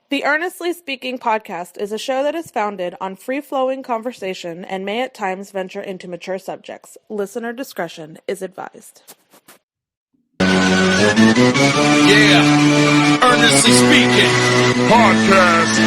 The Earnestly Speaking podcast is a show that is founded on free-flowing conversation and may at times venture into mature subjects. Listener discretion is advised. Yeah, Earnestly Speaking podcast.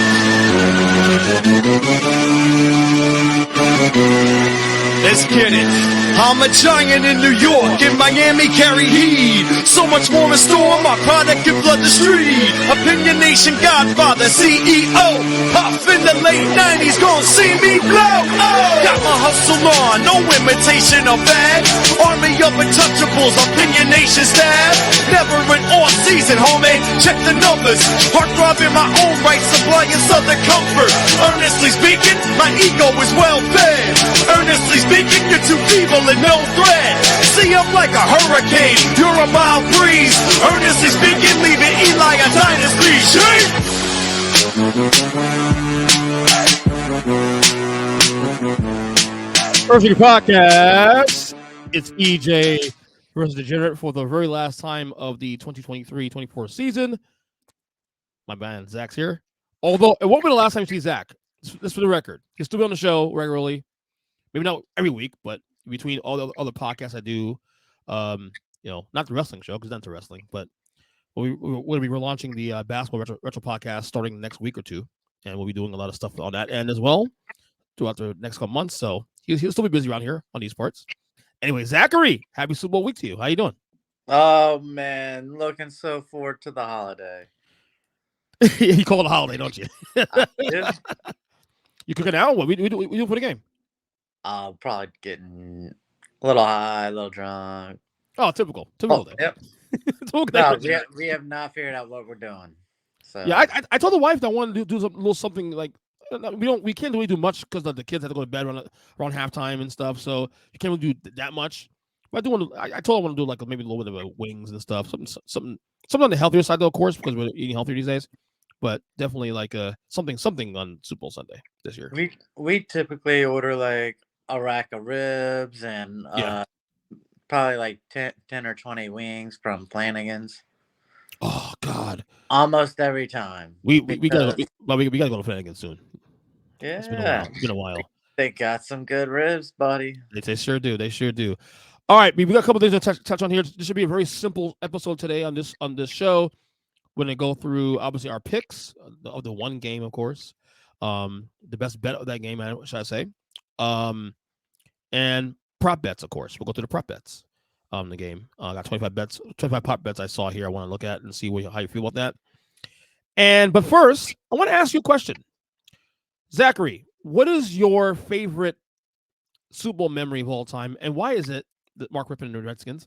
Let's get it. I'm a giant in New York, in Miami carry heat. So much more in store, my product can flood the street. Opinion Nation Godfather, CEO. Puff in the late 90s, gon' see me blow. Oh. Got my hustle on, no imitation of that. Army of untouchables, Opinion Nation staff. Never an off season, homie, check the numbers. Heart throbbing my own right, supplying southern comfort. Earnestly speaking, my ego is well fed. Earnestly speaking, you're too feeble and no threat. See, I'm like a hurricane, you're a mild breeze. Earnestly speaking, leaving Eli a dynasty. Earnestly Podcast. It's EJ versus Degenerate for the very last time of the 2023-24 season. My man, Zack's here. Although, it won't be the last time you see Zack. This for the record. He'll still be on the show regularly. Maybe not every week, but between all the other podcasts I do, not the wrestling show, because that's the wrestling, but we're going to be relaunching the basketball retro podcast starting next week or two, and we'll be doing a lot of stuff on that end as well throughout the next couple months, so he'll still be busy around here on these parts. Anyway, Zachary, happy Super Bowl week to you. How you doing? Oh, man, looking so forward to the holiday. You call it a holiday, don't you? I do. You cooking out? What we do for the game? Probably getting a little high, a little drunk. Oh, typical day. Yep. Typical No, day. we have not figured out what we're doing. So Yeah, I told the wife that I wanted to do a little something like we can't really do much because the kids have to go to bed around halftime and stuff, so you can't really do that much. But I told her I want to do like maybe a little bit of wings and stuff, something on the healthier side though, of course, because we're eating healthier these days. But definitely like something on Super Bowl Sunday this year. we typically order like a rack of ribs and probably like 10 or 20 wings from Flanagan's. Oh God! Almost every time. We gotta go to Flanagan soon. Yeah, It's been a while. They got some good ribs, buddy. They sure do. All right, we got a couple things to touch on here. This should be a very simple episode today on this show. We're gonna go through obviously our picks of the one game, of course, the best bet of that game, should I say, and prop bets, of course. We'll go through the prop bets the game. I got 25 prop bets I saw here. I want to look at and see how you feel about that. But first, I want to ask you a question, Zachary. What is your favorite Super Bowl memory of all time, and why is it that Mark Rippon and the Redskins?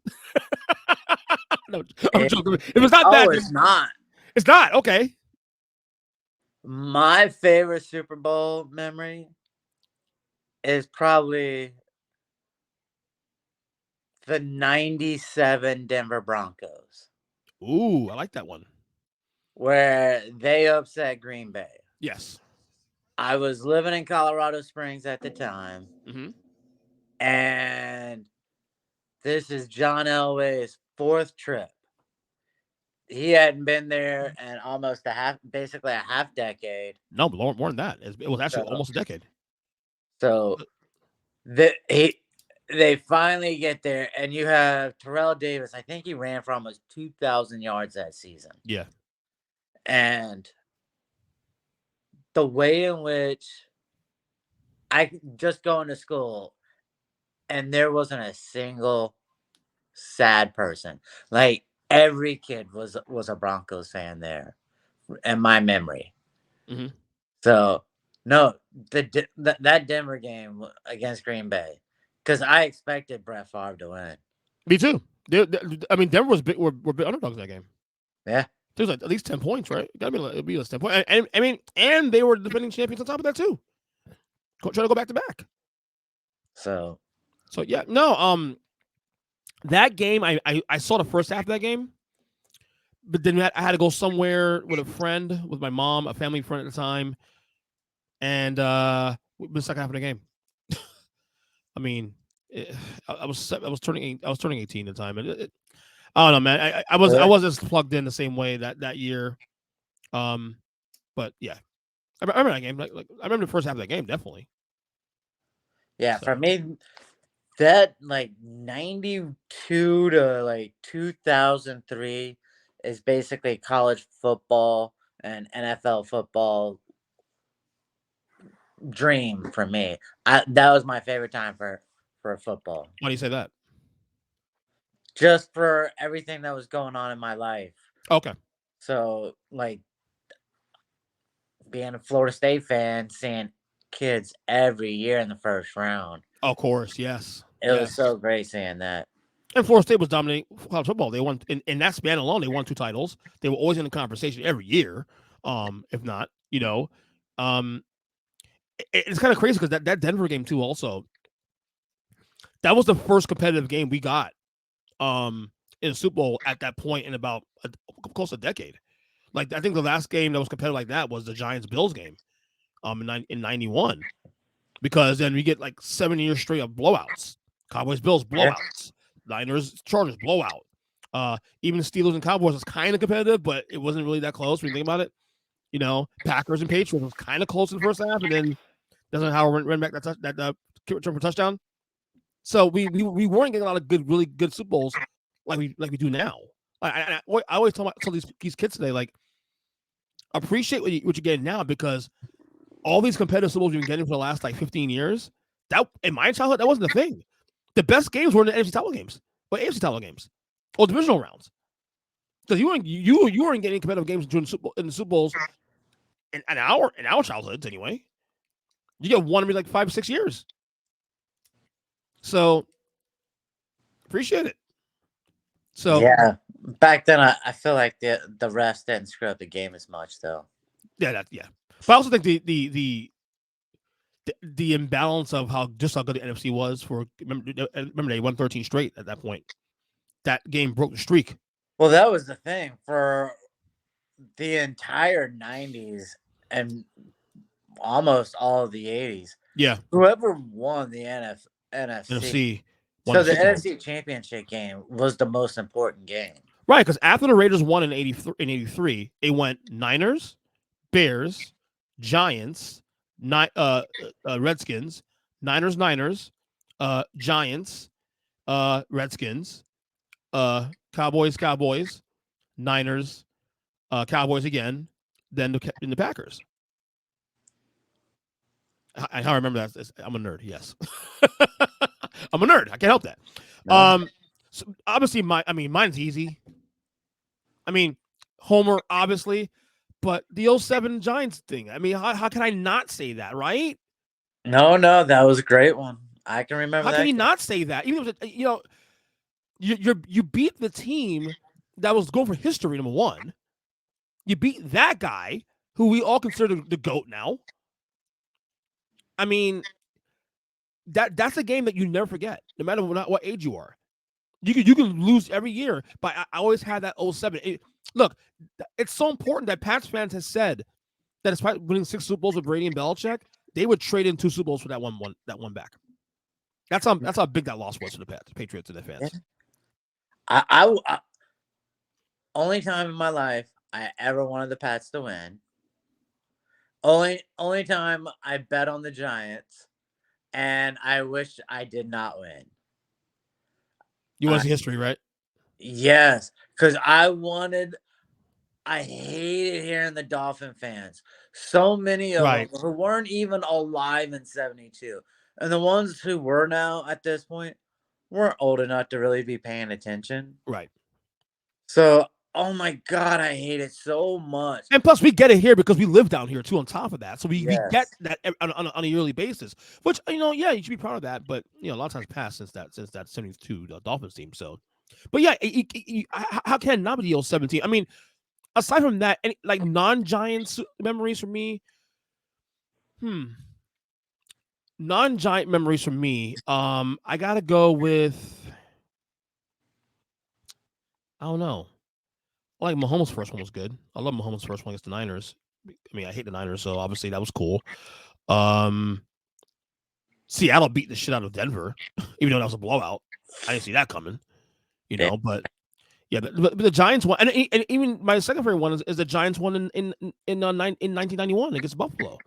No, I'm joking. If it's not that, it's not. It's not okay. My favorite Super Bowl memory is probably the 97 Denver Broncos. Ooh, I like that one. Where they upset Green Bay. Yes. I was living in Colorado Springs at the time. Mm-hmm. And this is John Elway's fourth trip. He hadn't been there in almost basically a half decade. No, more than that. It was actually almost a decade. So they finally get there, and you have Terrell Davis. I think he ran for almost 2,000 yards that season. Yeah. And the way in which I just going to school, and there wasn't a single sad person. Like, every kid was a Broncos fan there, in my memory. Mm-hmm. So, no, that Denver game against Green Bay, because I expected Brett Favre to win. Me too. Denver was big. Were big underdogs in that game. Yeah, there was like at least 10 points, right? It gotta be at least 10 points. And they were defending champions on top of that too. Trying to go back to back. So yeah, no. That game, I saw the first half of that game, but then I had to go somewhere with a friend, with my mom, a family friend at the time, and the second half of the game. I mean, I was turning 18 at the time, and I don't know, man. I wasn't as plugged in the same way that year. But yeah, I remember that game. Like I remember the first half of that game, definitely. Yeah, So. for me, that like 92 to like 2003 is basically college football and NFL football dream for me. That was my favorite time for football. Why do you say that? Just for everything that was going on in my life. Okay. So like being a Florida State fan, seeing kids every year in the first round. Of course, yes. It was so great seeing that. And Florida State was dominating college football. They won in that span alone. They won 2 titles. They were always in the conversation every year. If not, it's kind of crazy because that Denver game too. Also, that was the first competitive game we got in the Super Bowl at that point in about close to a decade. Like I think the last game that was competitive like that was the Giants Bills game, in '91, because then we get like 7 years straight of blowouts. Cowboys Bills blowouts. Niners, Chargers, blowout. Even Steelers and Cowboys was kind of competitive, but it wasn't really that close when you think about it. Packers and Patriots was kind of close in the first half, and then doesn't Howard ran back that return for touchdown. So we weren't getting a lot of really good Super Bowls like we do now. I always tell these kids today, like, appreciate what you're getting now, because all these competitive Super Bowls you've been getting for the last like 15 years, that in my childhood that wasn't a thing. The best games were in the NFC title games, or AFC title games, or divisional rounds. Because you weren't getting competitive games in the Super Bowls in our childhoods anyway. You get one every like 5 or 6 years. So appreciate it. So yeah, back then I feel like the refs didn't screw up the game as much though. Yeah. But I also think the imbalance of how good the NFC was for remember they won 13 straight at that point. That game broke the streak. Well, that was the thing for the entire 90s and almost all of the 80s. Yeah. Whoever won the NFC. So the NFC Championship game was the most important game. Right, because after the Raiders won in 83, it went Niners, Bears, Giants, Redskins, Niners, Giants, Redskins, Cowboys, Niners, Cowboys again, then the Packers. I remember that. I'm a nerd. Yes, I'm a nerd. I can't help that. No. So obviously, mine's easy. I mean, Homer, obviously, but the 07 Giants thing. I mean, how can I not say that, right? No, that was a great one. I can remember. How can you not say that? Even if you beat the team that was going for history, number one. You beat that guy who we all consider the GOAT now. I mean, that's a game that you never forget, no matter what age you are. You can lose every year, but I always had that 07. Look, it's so important that Pats fans has said that despite winning 6 Super Bowls with Brady and Belichick, they would trade in 2 Super Bowls for that one back. That's how big that loss was for the Patriots and the fans. Yeah. I only time in my life I ever wanted the Pats to win. Only time I bet on the Giants, and I wish I did not win. You want to see history, right? Yes, because I hated hearing the Dolphin fans. So many of them who weren't even alive in 72. And the ones who were now at this point weren't old enough to really be paying attention. Right. So, oh my God, I hate it so much. And plus, we get it here because we live down here, too, on top of that. So we get that on a yearly basis, which, you should be proud of that. But, a lot of times passed since that 72 Dolphins team. So, but yeah, how can it not be the 17? I mean, aside from that, any like non-Giants memories for me? Non-Giant memories for me. I gotta go with, I don't know. I like Mahomes' first one was good. I love Mahomes' first one against the Niners. I mean, I hate the Niners, so obviously that was cool. Seattle beat the shit out of Denver, even though that was a blowout. I didn't see that coming. But Yeah, the Giants won, and even my second favorite one is the Giants won in 1991 against Buffalo.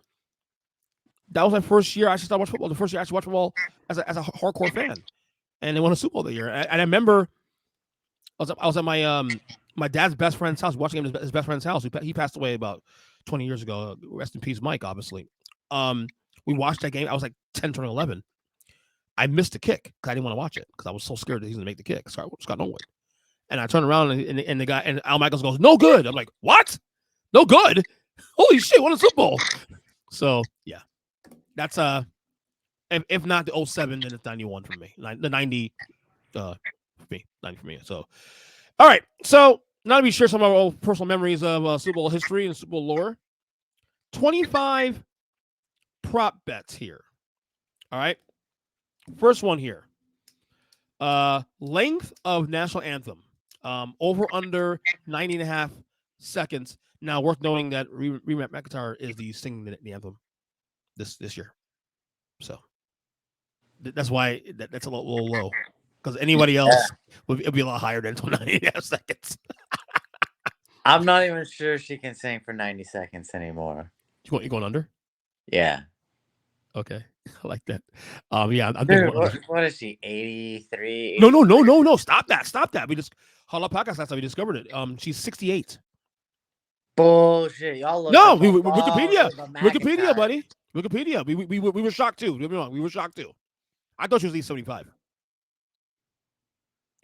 That was my first year I actually started watching football. The first year I actually watched football as a hardcore fan, and they won a Super Bowl that year. And I remember I was at my dad's best friend's house watching him at his best friend's house. He passed away about 20 years ago. Rest in peace, Mike. Obviously, we watched that game. I was like 10, turning 11. I missed the kick because I didn't want to watch it because I was so scared that he was going to make the kick. So Scott Norwood. And I turned around and the guy and Al Michaels goes, "No good." I'm like, "What? No good? Holy shit! Won a Super Bowl." So yeah, that's if not the 07, then it's 91 for me. The 90 for me, 90 for me. So all right. So now to be share some of our personal memories of Super Bowl history and Super Bowl lore. 25 prop bets here. All right. First one here. Length of national anthem. Over under 90.5 seconds. Now, worth noting that Reba McEntire is the singing the anthem this year. So that's why that's a little low. Because anybody else would be a lot higher than 90.5 seconds. I'm not even sure she can sing for 90 seconds anymore. You going under? Yeah. Okay. I like that. Yeah, I'm Dude, what is she? 83? No. Stop that. We just Hala podcast last time we discovered it. She's 68. Bullshit. Y'all look Wikipedia, buddy. Wikipedia. We were shocked too. Don't get me wrong. We were shocked too. I thought she was at least 75.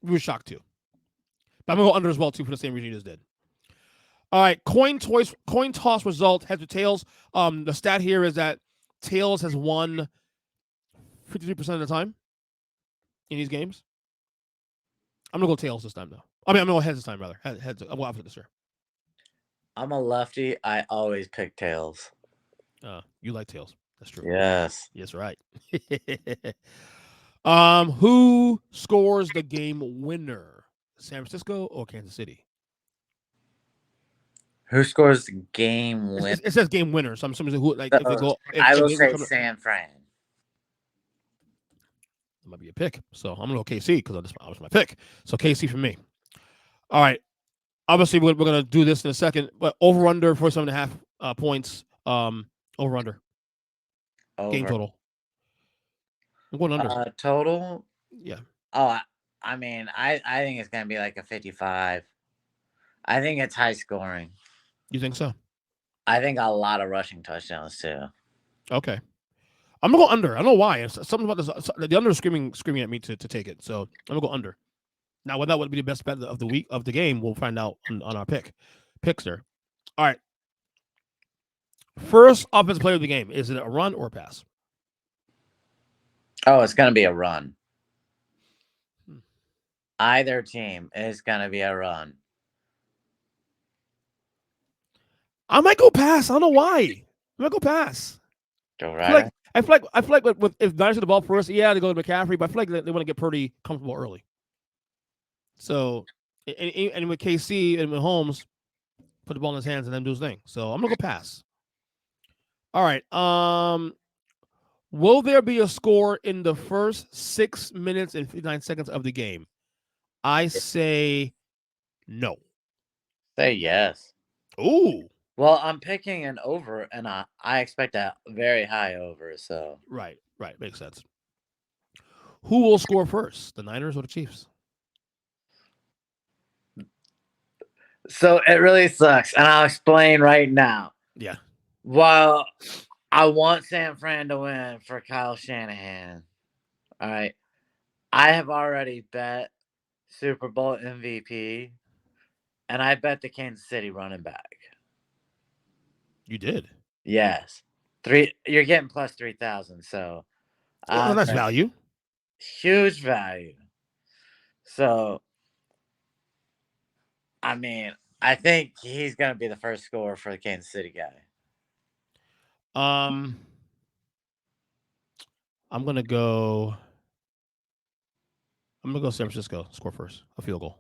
We were shocked too. But I'm gonna go under as well too for the same reason you just did. All right, coin toss result, heads or tails. The stat here is that tails has won 53% of the time in these games. I'm gonna go tails this time though. I mean, I'm gonna go heads this time rather. Heads. I'm going opposite this year. I'm a lefty. I always pick tails. You like tails. That's true. Yes. Yes, right. Who scores the game winner? San Francisco or Kansas City? Who scores the game winner? It says game winner. So I'm assuming who like if they go. I will say San Fran. It might be a pick. So I'm gonna go KC because that was my pick. So KC for me. All right. Obviously, we're gonna do this in a second, but over under 47.5 points. Over under. Game total. I'm going under. Total? Yeah. Oh, I mean, I think it's gonna be like a 55. I think it's high scoring. You think so? I think a lot of rushing touchdowns too. Okay. I'm gonna go under. I don't know why. It's something about this. The under is screaming at me to take it. So I'm gonna go under. Now, whether that would be the best bet of the week of the game, we'll find out on our picks there. All right. First offensive player of the game. Is it a run or a pass? Oh, it's gonna be a run. Either team is gonna be a run. I might go pass. I don't know why. I might go pass. Go right. I feel like if Niners get the ball first, yeah, they go to McCaffrey, but I feel like they want to get pretty comfortable early. So, and with KC and with Holmes, put the ball in his hands and then do his thing. So I'm gonna go pass. All right. Will there be a score in the first 6 minutes and 59 seconds of the game? I say no. Say yes. Ooh. Well, I'm picking an over, and I expect a very high over. So right, makes sense. Who will score first, the Niners or the Chiefs? So it really sucks, and I'll explain right now. Yeah. Well, I want San Fran to win for Kyle Shanahan. All right, I have already bet Super Bowl MVP, and I bet the Kansas City running back. You did? Yes. You're getting plus 3,000, so that's value. Huge value. So, I mean, I think he's gonna be the first scorer for the Kansas City guy. I'm gonna go San Francisco. Score first. A field goal.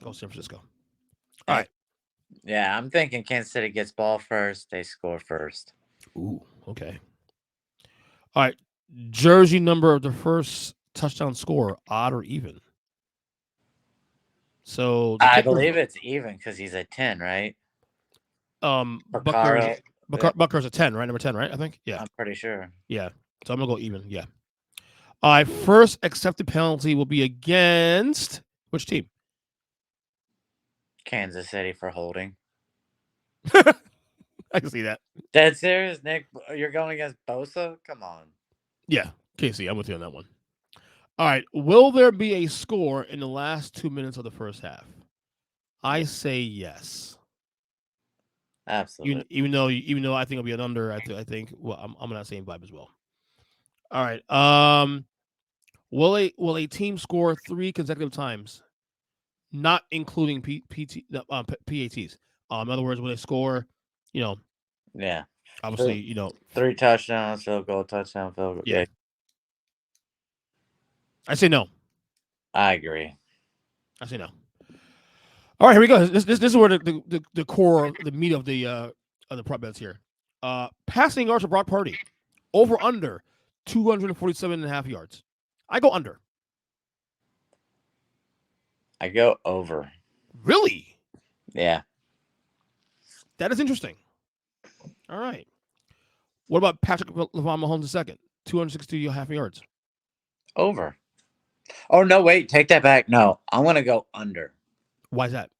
Go San Francisco. All right. Yeah, I'm thinking Kansas City gets ball first. They score first. Ooh, okay. All right. Jersey number of the first touchdown score, odd or even? So the I kicker, believe it's even because he's a 10, right? Bucker's Picaro, Bucker's a 10, right? Number 10, right? I think. Yeah. I'm pretty sure. Yeah. So I'm gonna go even. Yeah. All right. First accepted penalty will be against which team? Kansas City for holding. I can see that. Dead serious, Nick? You're going against Bosa? Come on. Yeah. Casey, I'm with you on that one. All right. Will there be a score in the last 2 minutes of the first half? I say yes. Absolutely. Even though I think it'll be an under, I think well I'm on that same vibe as well. All right. Will a team score 3 consecutive times, not including PATs? In other words, will they score? Yeah. Obviously, 3 touchdowns, field goal, touchdown, field goal. yeah. Yeah, I say no. I agree. I say no. All right, here we go. This is where the core, the meat of the prop bets here. Passing yards for Brock Purdy, over under 247.5 yards. I go under. I go over. Really? Yeah. That is interesting. All right. What about Patrick LeVon Mahomes II? 262.5 yards. Over. Oh, no, wait. Take that back. No, I'm going to go under. Why is that?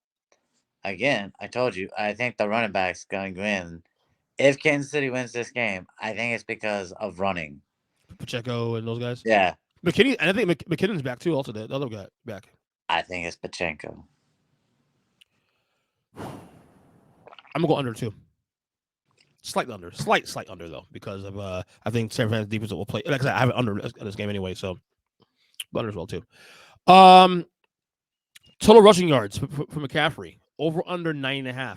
Again, I told you, I think the running back's going to win. If Kansas City wins this game, I think it's because of running. Pacheco and those guys? Yeah. McKinney, and I think McKinnon's back too, also, the other guy back. I think it's Pacheco. I'm going to go under too. Slight under though, because of I think San Francisco defense will play. Like I said, I have it under this game anyway, so under as well too. Total rushing yards for McCaffrey, over under 9.5.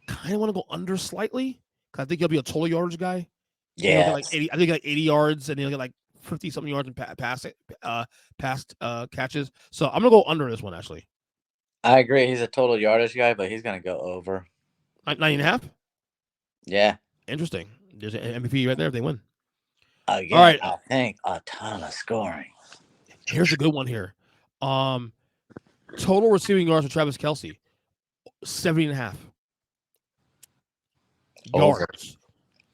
Kind of want to go under slightly because I think he'll be a total yardage guy. Yeah, he'll get like 80. I think like 80 yards, and he'll get like 50 something yards in past catches. So I'm gonna go under this one actually. I agree. He's a total yardage guy, but he's gonna go over 9.5. Yeah. Interesting. There's an MVP right there if they win. Again, all right. I think a ton of scoring. Here's a good one here. Total receiving yards for Travis Kelce, 70.5 yards.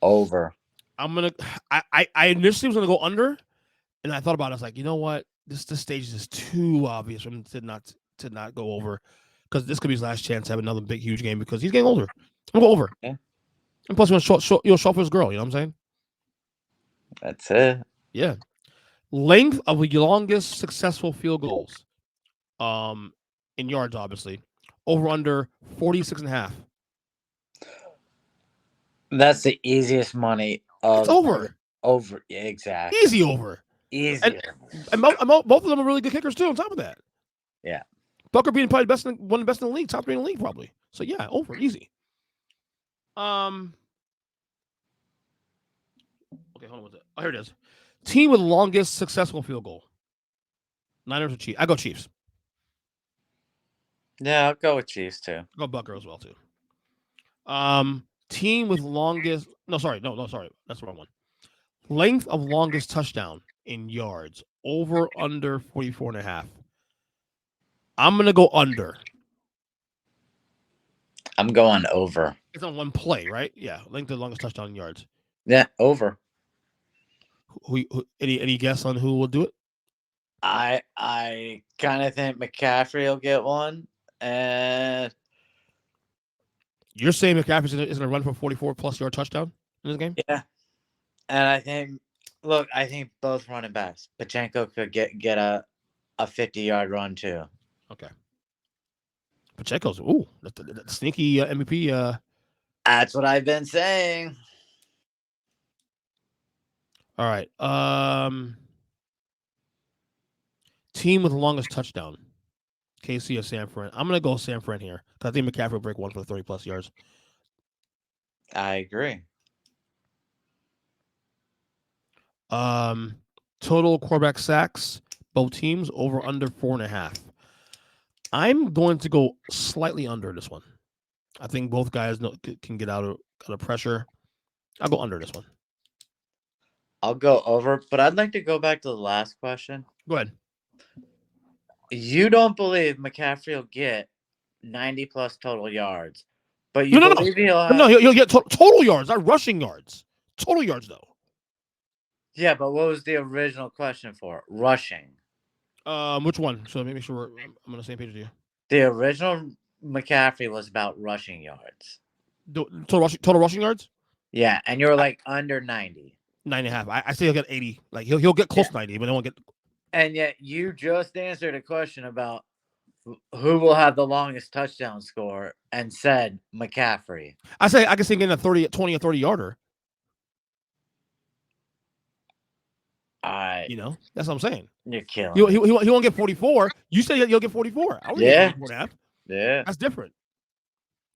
Over. I initially was gonna go under, and I thought about it. I was like, you know what? This stage is too obvious for him to not go over, because this could be his last chance to have another big huge game because he's getting older. I'm gonna go over. Yeah. And plus, short for his girl. You know what I'm saying? That's it. Yeah. Length of the longest successful field goals, in yards, obviously, over under 46.5. That's the easiest money. It's over. Over. Yeah, exactly. Easy over. Easy. And both of them are really good kickers too. On top of that. Yeah. Bucker being probably one of the best in the league, top 3 in the league, probably. So yeah, over, easy. Okay, hold on. What's it? Oh, here it is. Team with longest successful field goal. Niners or Chiefs? I go Chiefs. Yeah, I'll go with Chiefs too. I'll go Bucker as well too. Team with longest. No, sorry. That's the wrong one. Length of longest touchdown in yards, over under 44.5. I'm gonna go under. I'm going over. It's on one play, right? Yeah, length of longest touchdown in yards. Yeah, over. Who any guess on who will do it? I kind of think McCaffrey will get one, and you're saying McCaffrey is going to run for 44+ yard touchdown in this game? Yeah, and I think both running backs, Pacheco could get a 50-yard run too. Okay. Pacheco's the sneaky MVP. That's what I've been saying. All right. Team with the longest touchdown. KC or San Fran. I'm going to go San Fran here because I think McCaffrey will break one for 30+ yards. I agree. Total quarterback sacks, both teams, over under 4.5. I'm going to go slightly under this one. I think both guys can get out of pressure. I'll go under this one. I'll go over, but I'd like to go back to the last question. Go ahead. You don't believe McCaffrey will get 90+ total yards, but you No. believe he'll have. No, he'll get total yards, not rushing yards. Total yards, though. Yeah, but what was the original question for? Rushing. Which one? So let me make sure I'm on the same page with you. The original McCaffrey was about rushing yards. Total rushing yards? Yeah, and you were like under 90. 9.5. I say he'll get 80. Like he'll get close to 90, but he won't get. And yet you just answered a question about who will have the longest touchdown score and said McCaffrey. I can see him getting a 20 or 30 yarder. I, That's what I'm saying. You're killing. He won't get 44. You say he'll get 44. I would get 44.5. Yeah, that's different.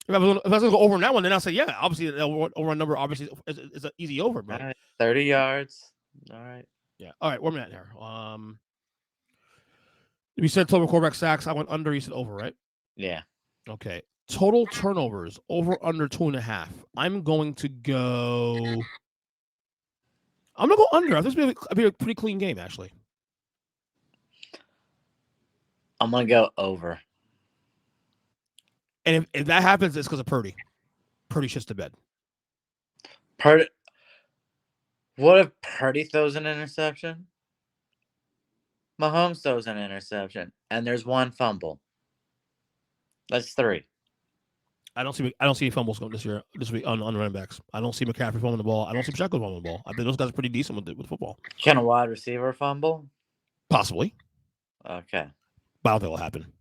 If I was going to go over on that one, then I'll say, yeah, obviously the over number obviously is an easy over, bro. Right, 30 yards. All right. Yeah. All right. Where am I at here? We said total quarterback sacks. I went under. You said over, right? Yeah. Okay. Total turnovers over under 2.5. I'm going to go. I'm gonna go under. I think it's gonna be a pretty clean game, actually. I'm gonna go over. And if that happens, it's because of Purdy. Purdy shits the bed. What if Purdy throws an interception? Mahomes throws an interception, and there's one fumble. That's 3. I don't see any fumbles going this week on running backs. I don't see McCaffrey fumbling the ball. I don't see Pacheco fumbling the ball. I think those guys are pretty decent with football. Can a wide receiver fumble? Possibly. Okay. But I don't think it'll happen.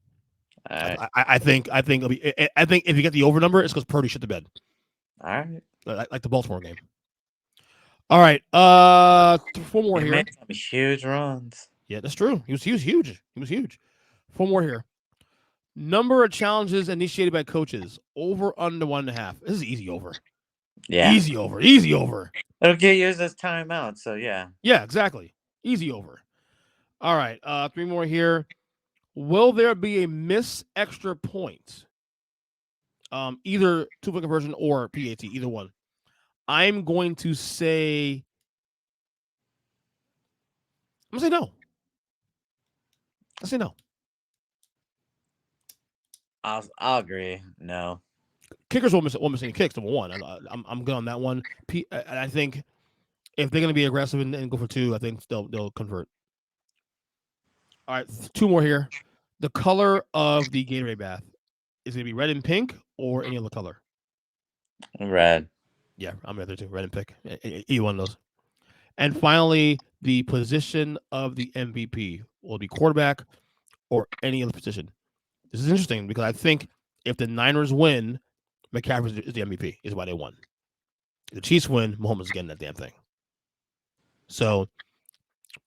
All right. I think it'll be. I think if you get the over number, it's because Purdy shit the bed. All right. Like the Baltimore game. All right. 4 more here. Made some huge runs. Yeah, that's true. He was huge. He was huge. 4 more here. Number of challenges initiated by coaches over under 1.5. This is easy over. Yeah. Easy over. It'll get used as timeout. So yeah. Yeah, exactly. Easy over. All right. 3 more here. Will there be a miss extra point? Either 2-point conversion or PAT, either one. I'm going to say. I'm gonna say no. I say no. I'll agree. No. Kickers won't miss any kicks. Number one, I'm good on that one. I think if they're going to be aggressive and go for 2, I think they'll convert. All right, 2 more here. The color of the Gatorade bath is it going to be red and pink or any other color? Red. Yeah, I'm right there too. Red and pink. Either one of those. And finally, the position of the MVP will it be quarterback or any other position. This is interesting because I think if the Niners win, McCaffrey is the MVP, is why they won. If the Chiefs win, Mahomes is getting that damn thing. So,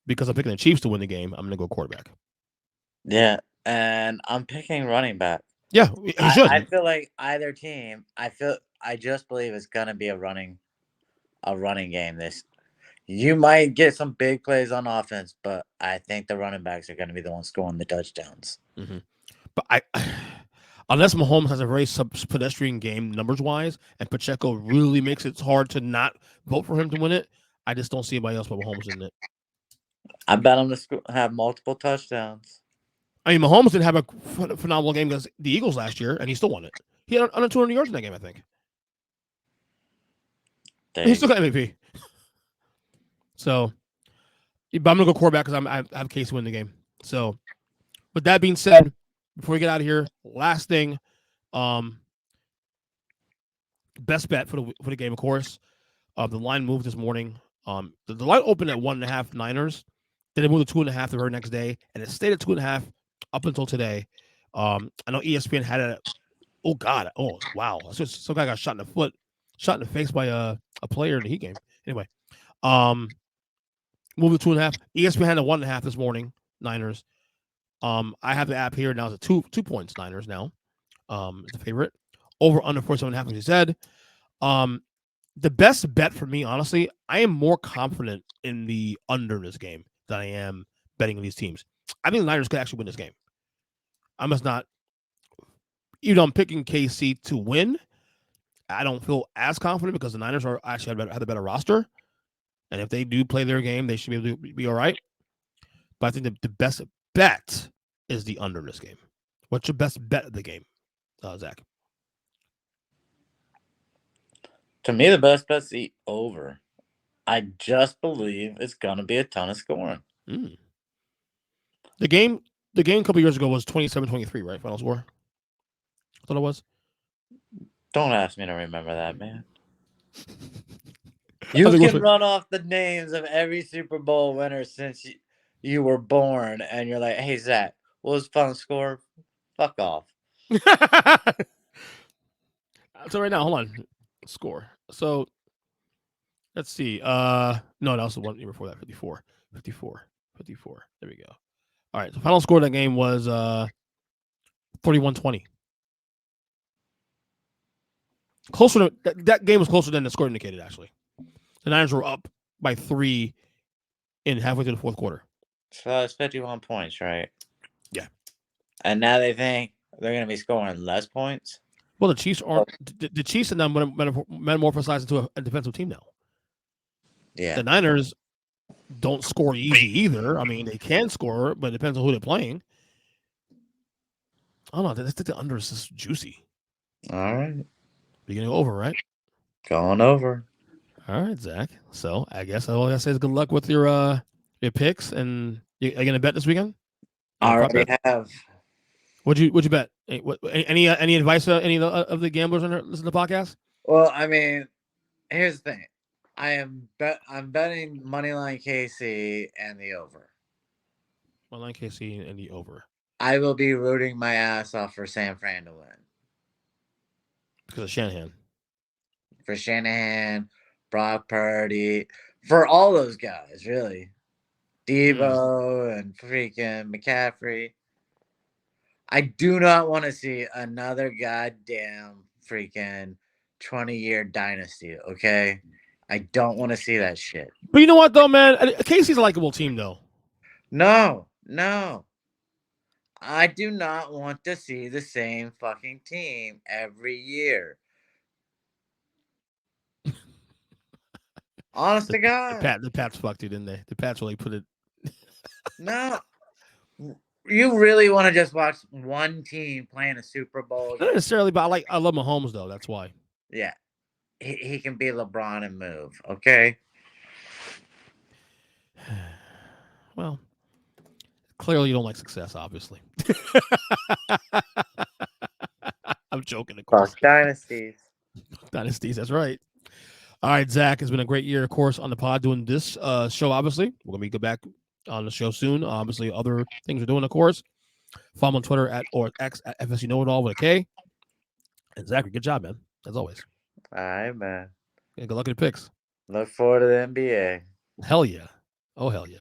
because I'm picking the Chiefs to win the game, I'm going to go quarterback. Yeah, and I'm picking running back. Yeah, he should. I feel like either team, I just believe it's going to be a running game. You might get some big plays on offense, but I think the running backs are going to be the ones scoring the touchdowns. Mm-hmm. But unless Mahomes has a very pedestrian game numbers-wise, and Pacheco really makes it hard to not vote for him to win it, I just don't see anybody else but Mahomes in it. I bet him to have multiple touchdowns. I mean, Mahomes didn't have a phenomenal game against the Eagles last year, and he still won it. He had under 200 yards in that game, I think. He still got MVP. So, but I'm going to go quarterback because I have Case win the game. So, with that being said, before we get out of here, last thing, best bet for the game, of course. The line moved this morning. The line opened at 1.5 Niners. Then it moved to 2.5 the very next day, and it stayed at 2.5 up until today. I know ESPN had oh God, oh wow, some guy got shot in the face by a player in the Heat game. Anyway, moved to 2.5. ESPN had a 1.5 this morning. Niners. I have the app here now. It's a 2 points Niners now. It's a favorite. Over under 47.5, as you said. The best bet for me, honestly, I am more confident in the under in this game than I am betting on these teams. I think the Niners could actually win this game. I must not, even though I'm picking KC to win, I don't feel as confident because the Niners are actually have a better roster. And if they do play their game, they should be able to be all right. But I think the best bet is the under in this game. What's your best bet of the game, Zach? To me, the best bet's the over. I just believe it's gonna be a ton of scoring. Mm. The game a couple years ago was 27-23, right? Final score. I thought it was. Don't ask me to remember that, man. You can run off the names of every Super Bowl winner since you were born, and you're like, "Hey Zach, what was the final score?" Fuck off. So right now, hold on. Score. So let's see. No, that was the one year before that. 54. There we go. All right. The final score of that game was 31-20. Closer to that game was closer than the score indicated, actually. The Niners were up by 3 in halfway through the fourth quarter. So that's 51 points, right? Yeah. And now they think they're going to be scoring less points? Well, the Chiefs aren't. The Chiefs and them metamorphosized into a defensive team now. Yeah. The Niners don't score easy either. I mean, they can score, but it depends on who they're playing. I don't know. I think the under is just juicy. All right. Beginning over, right? Going over. All right, Zach. So I guess all I gotta say is good luck with your picks. And are you gonna bet this weekend? I already have. What'd you bet? Any advice any of the gamblers listen to the podcast? Well, I mean, here's the thing. I'm betting moneyline KC and the over. Moneyline KC and the over. I will be rooting my ass off for San Fran to win. Because of Shanahan. For Shanahan, Brock Purdy, for all those guys, really. Debo and freaking McCaffrey. I do not want to see another goddamn freaking 20-year dynasty, okay? I don't want to see that shit. But you know what, though, man? KC's a likable team, though. No. I do not want to see the same fucking team every year. Honest to God. The Pats fucked you, didn't they? The Pats really put it. No. You really want to just watch one team playing a Super Bowl? Not necessarily, but I love Mahomes, though. That's why. Yeah. He can be LeBron and move, okay? Well, clearly you don't like success, obviously. I'm joking, of course. Fuck dynasties. Dynasties, that's right. All right, Zach, it's been a great year, of course, on the pod doing this show, obviously. We're going to go back on the show soon. Obviously, other things we're doing, of course. Follow on Twitter or X at FSU Know It All with a K. And Zachary, good job, man, as always. All right, man. Yeah, good luck in the picks. Look forward to the NBA. Hell yeah. Oh, hell yeah.